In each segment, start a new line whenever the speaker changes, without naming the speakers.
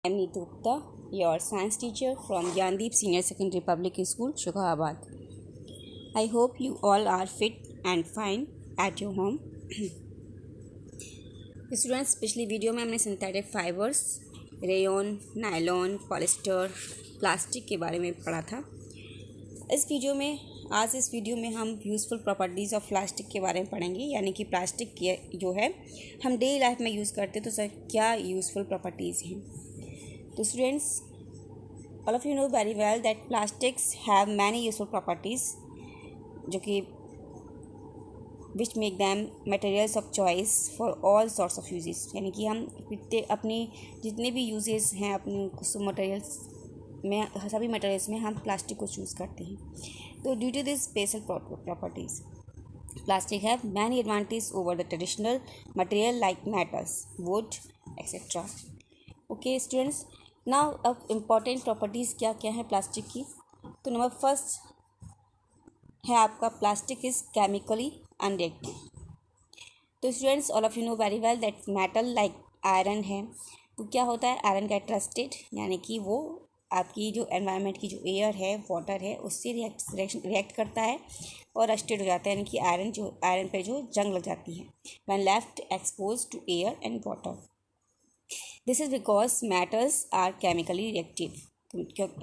I'm Neetu Gupta, your science teacher from Gyandeep Senior Secondary Public School, Shukhabad. I hope you all are fit and fine at your home. Students, पिछली video में हमने synthetic fibres, rayon, nylon, polyester, plastic के बारे में पढ़ा था। इस video में हम यूज़फुल प्रॉपर्टीज़ ऑफ प्लास्टिक के बारे में पढ़ेंगे, यानी कि प्लास्टिक जो है हम डेली लाइफ में यूज़ करते हैं तो सर क्या यूज़फुल प्रॉपर्टीज़ हैं। तो students, all of you know very well that plastics have many useful properties जो कि which make them materials of choice for all sorts of uses, यानी कि हम अपनी जितने भी यूजेस हैं अपने मटेरियल्स में, सभी मटेरियल्स में हम प्लास्टिक को चूज़ करते हैं। तो due to this special properties plastic have many advantages over the traditional material like metals, wood, etc. Okay students, now अब इम्पॉर्टेंट प्रॉपर्टीज़ क्या क्या है प्लास्टिक की। तो नंबर फर्स्ट है आपका प्लास्टिक इज़ केमिकली अनरिएक्टिव। तो students, all of you know very well that metal like iron है, तो क्या होता है, आयरन गेट रस्टेड, यानी कि वो आपकी जो एनवायरनमेंट की जो एयर है, वाटर है, उससे रिएक्ट करता है और रस्टेड हो जाता है, यानी कि आयरन पे जो जंग लग जाती है when left expose to air and water. This is because metals are chemically reactive.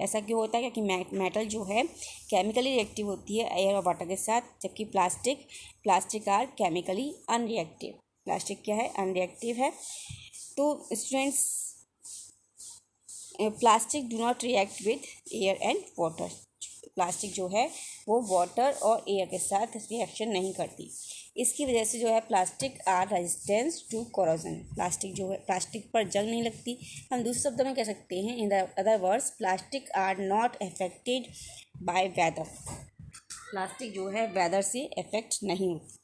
ऐसा क्यों होता है, क्योंकि मेटल जो है केमिकली रिएक्टिव होती है एयर और वाटर के साथ, जबकि plastic are chemically unreactive. Plastic क्या है, अनरिएक्टिव है। तो students, plastic do not react with air and water. Plastic जो है वो वाटर और एयर के साथ रिएक्शन नहीं करती। इसकी वजह से जो है plastic are resistance to corrosion. Plastic जो है, प्लास्टिक पर जंग नहीं लगती। हम दूसरे शब्दों में कह सकते हैं, in the other words, plastic are not affected by weather. Plastic जो है वेदर से अफेक्ट नहीं होती।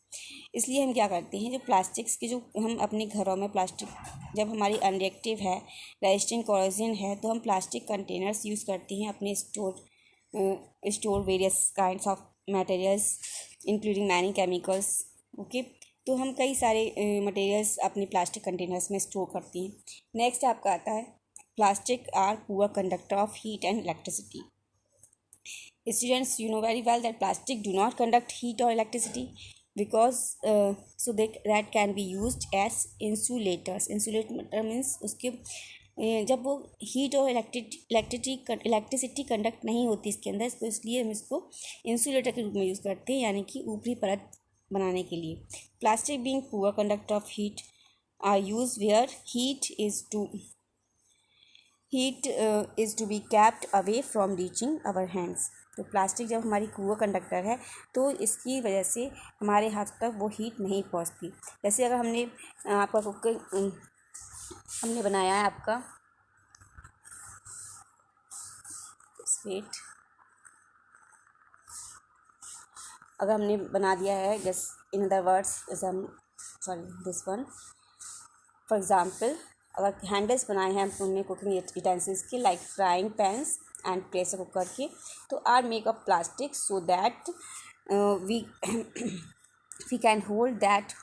इसलिए हम क्या करते हैं, जो प्लास्टिक्स की जो हम अपने घरों में प्लास्टिक जब हमारी अनरिएक्टिव है, रेजिस्टेंट कोरोजन है, तो हम प्लास्टिक कंटेनर्स यूज़ करते हैं अपने store various kinds of materials including many chemicals. Okay, तो हम कई सारे मटेरियल्स अपने प्लास्टिक कंटेनर्स में स्टोर करते हैं। नेक्स्ट आपका आता है plastic are poor conductor of heat and electricity. Students, you know very well that plastic do not conduct heat or electricity because that can be used as insulators. Insulator means उसके जब वो heat और electricity conduct नहीं होती इसके अंदर, तो इसलिए हम इसको इंसुलेटर के रूप में यूज़ करते हैं, यानी कि ऊपरी परत बनाने के लिए। Plastic being poor conductor of heat are use where heat is to be kept away from reaching our hands. तो प्लास्टिक जब हमारी पुअर कंडक्टर है तो इसकी वजह से हमारे हाथ तक वो हीट नहीं पहुंचती। जैसे अगर हमने बनाया है आपका स्वीट, अगर हमने बना दिया है, just in other words, this one for example, अगर हैंडल्स बनाए हैं हमने कुकिंग यूटेंसिल्स के, like frying pans and pressure cooker के, तो are make of plastic so that we can hold that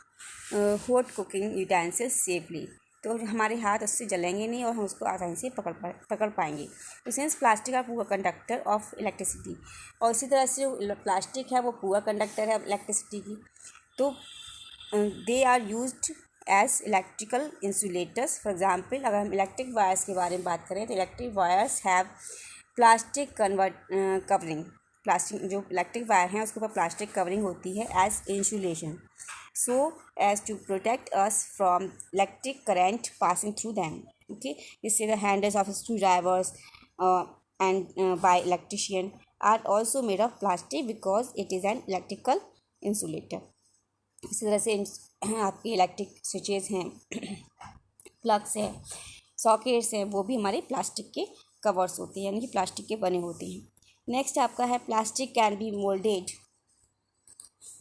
hot cooking utensils safely. तो हमारे हाथ उससे जलेंगे नहीं और हम उसको आसानी से पकड़ पाएंगे। तो since plastic are poor conductor of electricity, और इसी तरह से जो प्लास्टिक है वो पुअर कंडक्टर है इलेक्ट्रिसिटी की, तो they are used as electrical insulators. For example, अगर हम इलेक्ट्रिक वायर्स के बारे में बात करें तो electric wires have plastic covering. Plastic जो इलेक्ट्रिक वायर हैं उसके ऊपर प्लास्टिक कवरिंग होती है as insulation, so as to protect us from electric current passing through them. Okay, you see the handles of screwdrivers and by electrician are also made of plastic because it is an electrical insulator. इसी तरह से आपके electric switches हैं, plugs हैं, sockets हैं, वो भी हमारे प्लास्टिक के कवर्स होते हैं, यानी कि प्लास्टिक के बने होते हैं। नेक्स्ट आपका है plastic can be moulded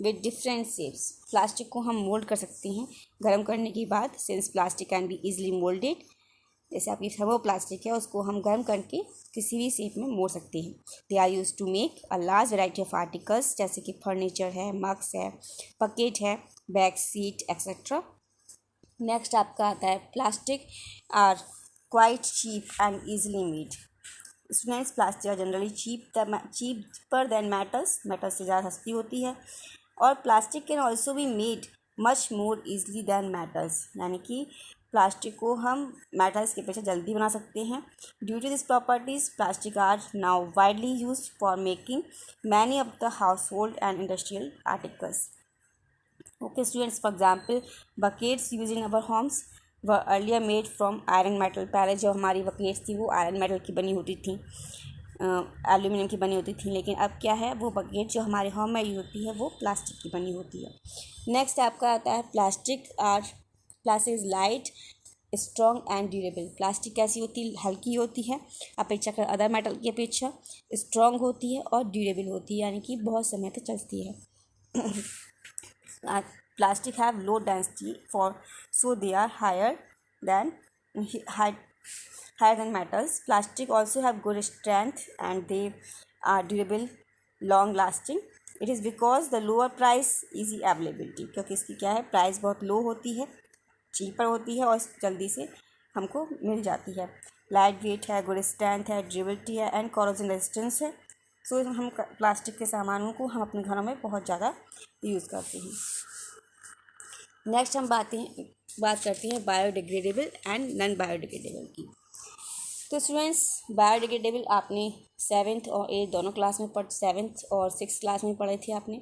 with different shapes. Plastic को हम मोल्ड कर सकते हैं गर्म करने के बाद, since plastic can be easily moulded. जैसे आपकी थर्मो प्लास्टिक है उसको हम गर्म करके किसी भी शेप में मोड़ सकते हैं। They are used to make a large variety of articles, जैसे कि फर्नीचर है, मग्स है, पकेट है, बैग, सीट एक्सेट्रा। नेक्स्ट आपका आता है plastic are quite cheap and easily made. Students, plastic are generally cheaper than metals. metals से ज़्यादा सस्ती होती है. और plastic can also be made much more easily than metals, यानी कि प्लास्टिक को हम मेटल्स के अपेक्षा जल्दी बना सकते हैं. Due to this properties plastic are now widely use for making many of the household and industrial articles. Okay students, for example buckets use in our homes were earlier made from iron metal. पहले जो हमारी buckets थी वो iron metal की बनी होती थी, aluminium की बनी होती थी. लेकिन अब क्या है, वो बकेट जो हमारे होम में यूज होती है वो प्लास्टिक की बनी होती है. नेक्स्ट आपका आता है plastic is light, strong and durable. Plastic कैसी होती है, हल्की होती है अपेक्षा कर अदर मेटल की अपेक्षा, स्ट्रॉन्ग होती है और ड्यूरेबल होती है, यानी कि बहुत समय तक चलती है. Plastic have low density so they are than higher than metals. Plastic also have good strength and they are durable, long lasting. It is because the lower price, easy availability, क्योंकि इसकी क्या है, प्राइस बहुत लो होती है, cheaper होती है और जल्दी से हमको मिल जाती है. लाइट वेट है, गुड स्ट्रेंथ है, ड्यूरेबिलिटी है एंड कॉरोजन रेजिस्टेंस है. सो हम प्लास्टिक के सामानों को हम अपने घरों में बहुत ज़्यादा यूज़ करते हैं. नेक्स्ट हम बात करते हैं बायोडिग्रेडेबल एंड नॉन बायोडिग्रेडेबल की. तो स्टूडेंट्स, बायोडिग्रेडेबल आपने 7th और 8th दोनों क्लास में 7th और 6th क्लास में पढ़े थे आपने.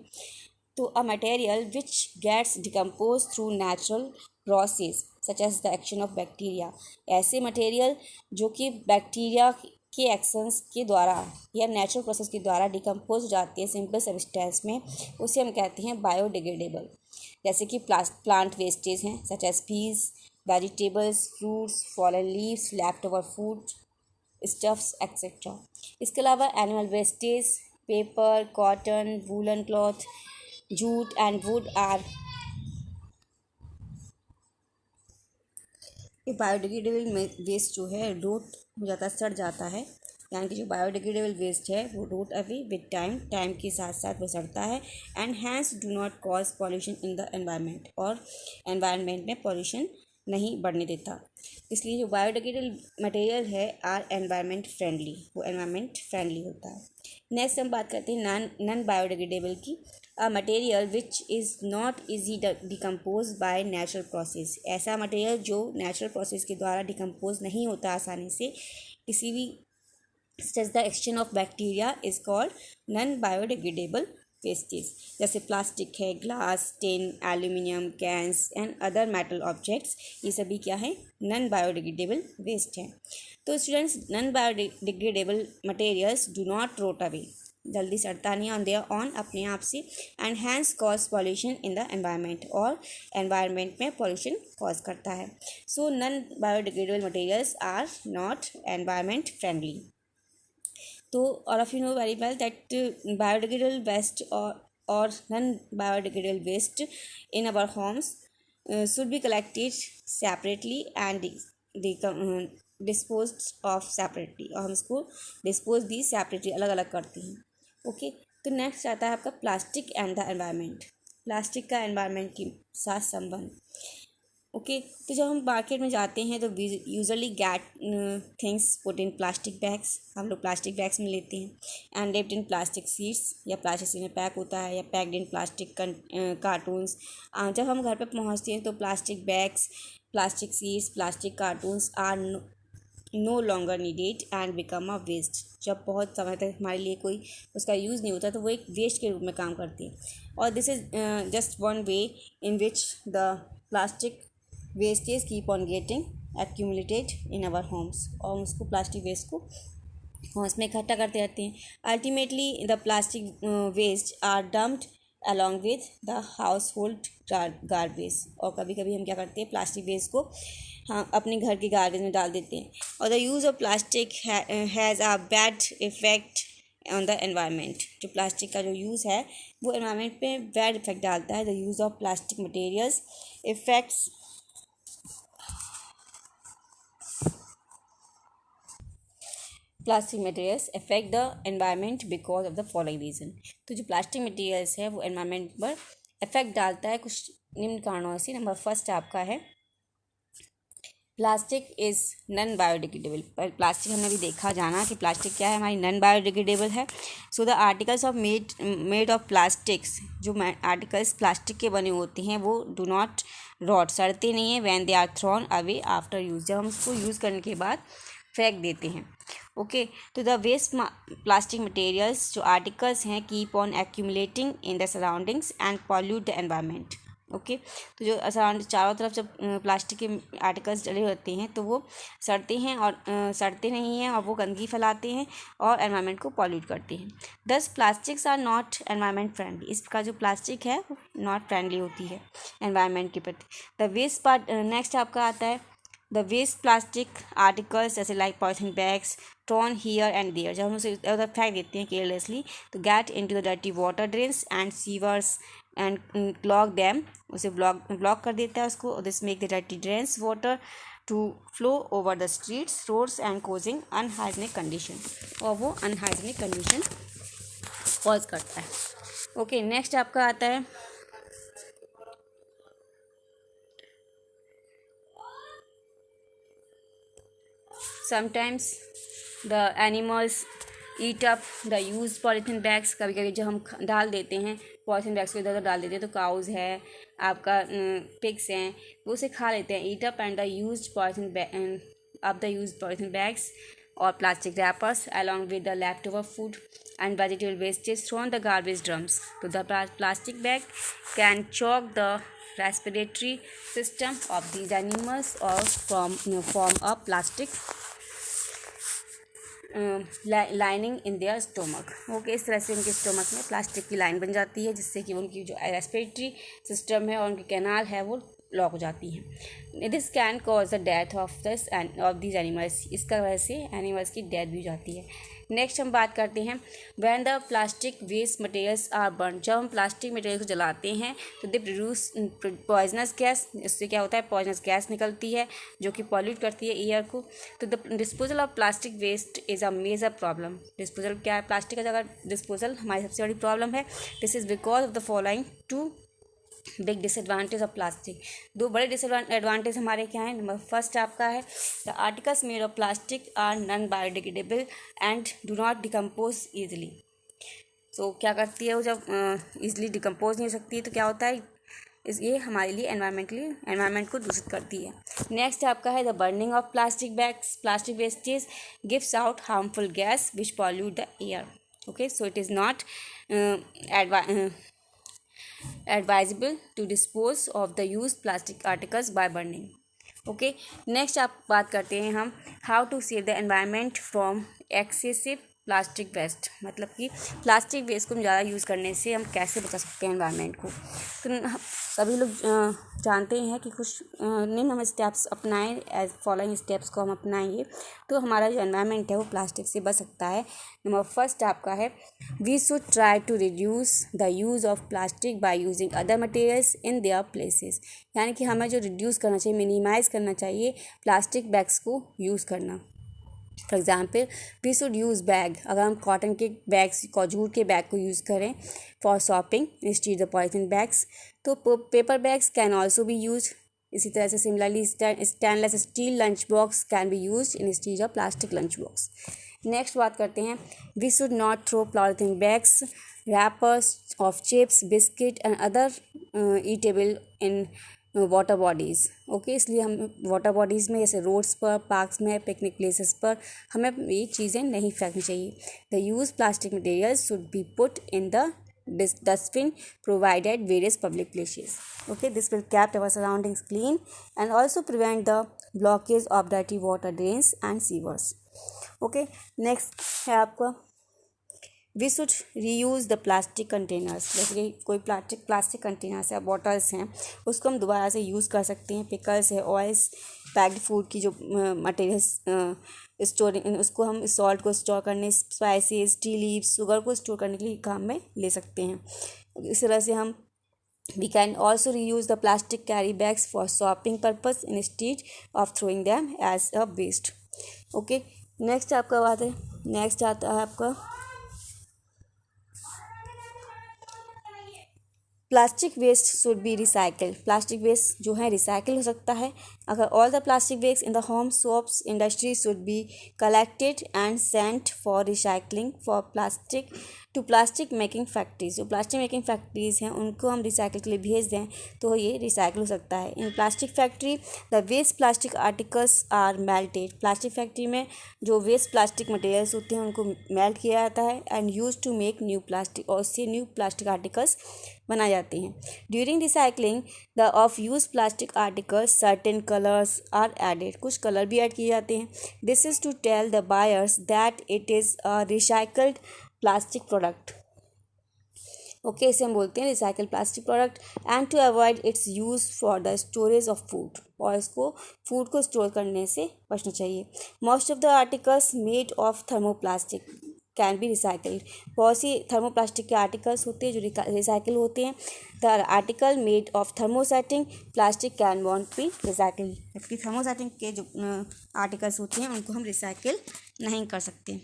तो a material which gets decompose through natural process such as the action of bacteria. ऐसे मटेरियल जो कि बैक्टीरिया के एक्शंस के द्वारा या नेचुरल प्रोसेस के द्वारा डिकम्पोज हो जाती है सिंपल सब्सटेंस में, उसे हम कहते हैं बायोडिग्रेडेबल. जैसे कि प्लांट वेस्टेज हैं such as peas, vegetables, fruits, fallen leaves, left over food, stuffs etcetera. इसके अलावा animal wastage, paper, cotton, woollen cloth, jute and wood are ये बायोडिग्रेडेबल वेस्ट जो है रोट हो जाता है, सड़ जाता है. यानी कि जो बायोडिग्रेडेबल वेस्ट है वो रोट अवे विद टाइम के साथ साथ वो सड़ता है. And hence do not cause pollution in the environment, और एनवायरनमेंट में पॉल्यूशन नहीं बढ़ने देता. इसलिए जो बायोडिग्रेडेबल मटेरियल है आर एनवायरनमेंट फ्रेंडली, वो एनवायरनमेंट फ्रेंडली होता है. नेक्स्ट हम बात करते हैं नॉन बायोडिग्रेडेबल की. अ material which is not easy decompose by natural process. ऐसा मटेरियल जो नेचुरल प्रोसेस के द्वारा डिकम्पोज नहीं होता आसानी से, किसी भी such as the action of bacteria is called non-biodegradable wastes. जैसे प्लास्टिक है, glass, tin, aluminium cans and other metal objects, ये सभी क्या है, नॉन बायोडिग्रेडेबल वेस्ट हैं. तो students, non biodegradable materials do not rot away, जल्दी सड़ता नहीं ऑन देयर ऑन अपने आप से, and hence cause pollution in the environment, और एनवायरनमेंट में पॉल्यूशन कॉज करता है. So non biodegradable materials are not environment friendly. तो all of you know very well that biodegradable waste or non-biodegradable waste in our homes should be collected separately and disposed of separately, और हम इसको dispose भी separately अलग अलग करते हैं. Okay, तो नेक्स्ट आता है आपका plastic and the environment. Plastic का एनवायरनमेंट के साथ संबंध. ओके, तो जब हम मार्केट में जाते हैं तो usually get things put in plastic bags. हम लोग प्लास्टिक बैग्स में लेते हैं. And dipped in plastic seeds, या प्लास्टिक में पैक होता है, या पैक्ड इन प्लास्टिक कार्टून्स. जब हम घर पे पहुंचते हैं तो plastic bags, plastic sheets, plastic cartons are no longer needed and become a waste. जब बहुत समय तक हमारे लिए कोई उसका यूज़ नहीं होता तो वो एक वेस्ट के रूप में काम करती है. और this is just one way in which the plastic wastage keep on getting accumulated in our homes, और उसको प्लास्टिक वेस्ट को होम्स में इकट्ठा करते रहते हैं. Ultimately the plastic waste are dumped along with the household garbage. और कभी कभी हम क्या करते हैं, प्लास्टिक वेस्ट को हाँ अपने घर के गार्बेज में डाल देते हैं. और the use of plastic has a bad effect on the environment. जो प्लास्टिक का जो यूज़ है वो एनवायरनमेंट पे बैड इफेक्ट डालता है. The use of plastic materials effects plastic materials affect the environment because of the following reason. तो जो प्लास्टिक मटेरियल्स है वो एनवायरनमेंट पर इफेक्ट डालता है कुछ निम्न कारणों से. नंबर फर्स्ट आपका है प्लास्टिक इज़ नॉन बायोडिग्रेडेबल। पर प्लास्टिक हमने अभी देखा जाना कि प्लास्टिक क्या है, हमारी नॉन बायोडिग्रेडेबल है। So the articles of made of plastics, जो आर्टिकल्स प्लास्टिक के बने होते हैं वो डू नॉट रॉट, सड़ते नहीं हैं। When they are thrown away after use, जब हम उसको यूज़ करने के बाद फेंक देते हैं। ओके, तो द वेस्ट प्लास्टिक मटेरियल्स, जो आर्टिकल्स हैं, keep on accumulating in the surroundings and pollute the environment. Okay, तो जो सराउंड चारों तरफ जब प्लास्टिक के आर्टिकल्स डले होते हैं तो वो सड़ते हैं और सड़ते नहीं हैं और वो गंदगी फैलाते हैं और एनवायरनमेंट को पॉल्यूट करते हैं। This plastics are not environment friendly, इसका जो प्लास्टिक है वो नॉट फ्रेंडली होती है एनवायरनमेंट के प्रति। द वेस्ट पार्ट नेक्स्ट आपका आता है द वेस्ट प्लास्टिक आर्टिकल्स, जैसे like polythene bags thrown here and there, जब हम उसे उधर फेंक देते हैं केयरलेसली, तो get into the dirty water drains and sewers and clog them, उसे ब्लॉक कर देता है उसको। This make the dirty drains water to flow over the streets roads and causing unhygienic condition, और वो अनहाइजीनिक कंडीशन कॉज करता है। Okay, next आपका आता है sometimes the animals eat up the use polythene bags. कभी कभी जब हम डाल देते हैं पॉलीथीन बैग्स को इधर उधर डाल देते हैं, तो काउज है, आपका पिग्स हैं, वो उसे खा लेते हैं। ईट up and the use polythene of the used polythene bags or plastic wrappers along with the leftover food and vegetable wastage thrown the garbage drums. So the plastic bag can choke the respiratory system of these animals or form a plastic lining in their stomach. Okay, इस तरह से उनके stomach में plastic की line बन जाती है, जिससे कि उनकी जो रेस्पिरेटरी सिस्टम है और उनकी कैनाल है वो लॉक हो जाती है। This can cause the death of these animals, इसका वजह से एनिमल्स की डेथ भी हो जाती है। नेक्स्ट हम बात करते हैं when the plastic waste materials are burn, जब हम प्लास्टिक मटेरियल को जलाते हैं तो दे प्रोड्यूस पॉइजनस गैस, इससे क्या होता है, पॉइजनस गैस निकलती है जो कि पॉल्यूट करती है एयर को। तो the disposal of plastic waste is a major problem. Disposal क्या है, प्लास्टिक का जगह डिस्पोजल हमारी सबसे बड़ी प्रॉब्लम है। This is because of the following two big disadvantage of plastic. दो बड़े डिसएडवांटेज हमारे क्या हैं। नंबर फर्स्ट आपका है the articles made of plastic are non biodegradable and do not decompose easily. So क्या करती है वो, जब ईजिली डिकम्पोज नहीं हो सकती है तो क्या होता है, ये हमारे लिए एनवायरनमेंट को दूषित करती है। नेक्स्ट आपका है the burning of plastic bags, plastic wastage gives out harmful gas which pollute the air. Okay, so it is not advisable to dispose of the used plastic articles by burning. Okay, next आप बात करते हैं हम how to save the environment from excessive plastic waste, मतलब कि plastic waste को ज़्यादा use करने से हम कैसे बचा सकते हैं एनवायरनमेंट को। तो सभी लोग जानते हैं कि कुछ निम्न हम स्टेप्स अपनाएं, एज फॉलोइंग स्टेप्स को हम अपनाएंगे तो हमारा जो एनवायरनमेंट है वो प्लास्टिक से बच सकता है। नंबर फर्स्ट आपका है we should try to reduce the use of plastic by using other materials in their places, यानी कि हमें जो रिड्यूस करना चाहिए, मिनिमाइज़ करना चाहिए प्लास्टिक बैग्स को यूज़ करना। For example we should use bag, अगर हम कॉटन के बैग्स, जूट के बैग को यूज़ करें for shopping instead the polythene bags, तो paper bags can also be use. इसी तरह से similarly stainless steel lunch box can be use instead of plastic lunch box. Next बात करते हैं we should not throw polythene bags wrappers of chips biscuit and other eatable in water bodies. Okay, इसलिए हम water bodies में, जैसे roads पर, parks में, picnic places पर हमें ये चीज़ें नहीं फेंकनी चाहिए। The use plastic materials should be put in the dustbin provided various public places. Okay, this will keep our surroundings clean and also prevent the blockage of dirty water drains and sewers. Okay, next है आपका we should reuse the plastic containers, जैसे कि कोई plastic containers या bottles हैं उसको हम दोबारा से यूज़ कर सकते हैं। पिकल्स है, ऑयल्स, पैक्ड फूड की जो मटेरियल्स स्टोरिंग, उसको हम सॉल्ट को स्टोर करने, स्पाइसेस, टी लीव्स, शुगर को स्टोर करने के लिए काम में ले सकते हैं। इस तरह से हम we can also reuse the plastic carry bags for shopping purpose instead of throwing them as a waste. Okay, next आपका बात है, नेक्स्ट आता है आपका plastic waste should be recycle. Plastic waste जो है रिसाइकिल हो सकता है अगर all the plastic waste in the home shops industry should be collected and sent for recycling for plastic to plastic making factories. जो प्लास्टिक मेकिंग फैक्ट्रीज़ हैं उनको हम रिसाइकिल के लिए भेज दें तो ये रिसाइकिल हो सकता है। In plastic factory the waste plastic articles are melted. Plastic factory में जो वेस्ट प्लास्टिक मटेरियल्स होते हैं उनको मेल्ट किया जाता है and use to make new plastic, और उससे न्यू प्लास्टिक आर्टिकल्स बनाए जाते हैं। During recycling the of use plastic articles certain colours are added. कुछ कलर भी ऐड किए जाते हैं। This is to tell the buyers that it is a recycled plastic product. Okay, इसे हम बोलते हैं recycle plastic product. And to avoid its use for the storage of food, और इसको फूड को स्टोर करने से बचना चाहिए। Most of the articles made of thermoplastic can be recycled. बहुत सी थर्मोप्लास्टिक के आर्टिकल्स होते हैं जो रिसाइकिल होते हैं। The article made of thermosetting plastic can won't be recycle. जबकि थर्मोसेटिंग के जो आर्टिकल्स होते हैं उनको हम रिसाइकिल नहीं कर सकते।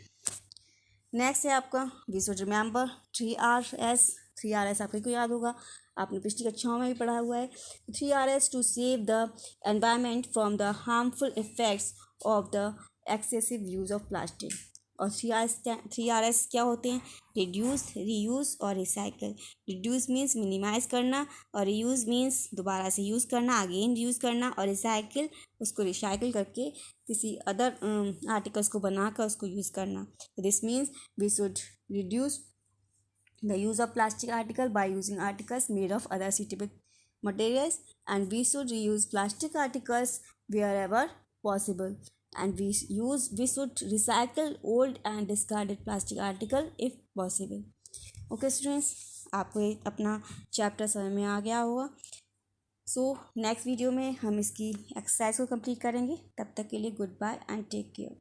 नेक्स्ट है आपका we should remember 3Rs। 3Rs आपको याद होगा, आपने पिछली कक्षाओं में भी पढ़ा हुआ है। 3Rs to save the environment from the harmful effects of the excessive use of plastic. और 3Rs क्या होते हैं? रिड्यूस, रीयूज़ और रिसाइकल। रिड्यूस मीन्स मिनिमाइज़ करना, और रीयूज़ मीन्स दोबारा से यूज़ करना, अगेन यूज़ करना, और रिसाइकिल उसको रिसाइकिल करके किसी अदर आर्टिकल्स को बनाकर उसको यूज़ करना। This means we should reduce the use of plastic article by using articles made of other suitable materials, and we should reuse plastic articles wherever possible, and we should recycle old and discarded plastic article if possible. Okay students, आपको अपना chapter समझ में आ गया होगा। So next video में हम इसकी exercise को कंप्लीट करेंगे। तब तक के लिए goodbye and take care.